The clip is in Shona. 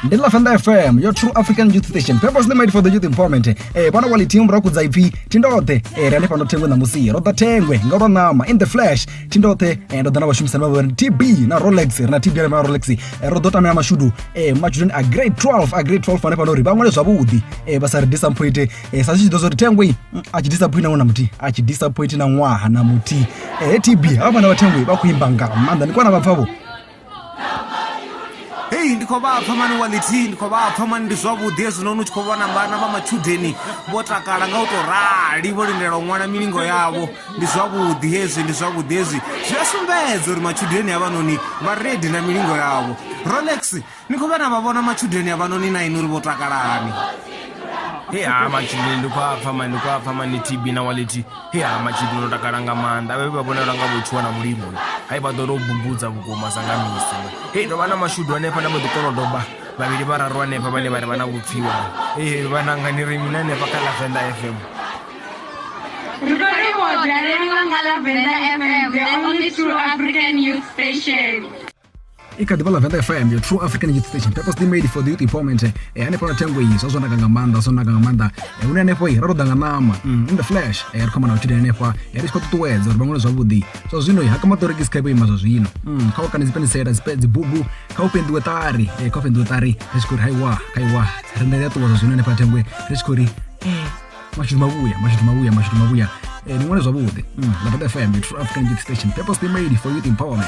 Ndela Thengwe FM, your true African youth station, purposely made for the youth empowerment. Bana wali team rakudza ipi tindote rane pano Thengwe na musi roda Thengwe ngoro nama in the flesh tindote ndo na bashumisana ba TB na Rolex na TB na Rolex rodota na mashudu machudeni a grade 12 fane pano riba ngone zwabudi basari disappoint sachi dozo Thengwe achi disappoint na muti achi disappoint na ngwaha na muti TB abana ba Thengwe bakuimba ngamanda nikwana bapfabo. Hey, ndikoba phamani waliti ndikoba phamani ndizwabudi ezinono chikobana bana ba machudeni botakala ngautorali bolindela mwana milingo yabo ndizwabudi hezi zvasumbedza uri machudeni abanoni ba ready na milingo yabo. Rolex nikobana babona machudeni abanoni na inuri botakalani. Hey, machudeni ndikwa phamani TB na waliti. Hey, machudeni notakalanga manda babona ranga bochwa na mulimo haibadoro bubudza bukoma sangamisa. Hey, ndo bana mashudu anepa na mudukoro doba babiri bararwa nepa bane bari bana kupfiwa bananganira mina nepa kala Thengwe FM. Recording was Thengwe FM, the only true African youth station. Ikadibala Thengwe FM, your true African youth station, purposely made for the youth empowerment. Anepa Thengwe so na gangamanda unenepo rodanga nama in the flesh kama na chide nepa risko tuweza rubangolo zwabudi so zino hakama to register by mazo zino kawa kana zipeni sera spezi bubu kawa pendu tari risko kaiwa rendele to wazo zino nepa Thengwe risko mashudu mabuya ni ngone zwabudi la Thengwe FM, your true African youth station, purposely made for youth empowerment.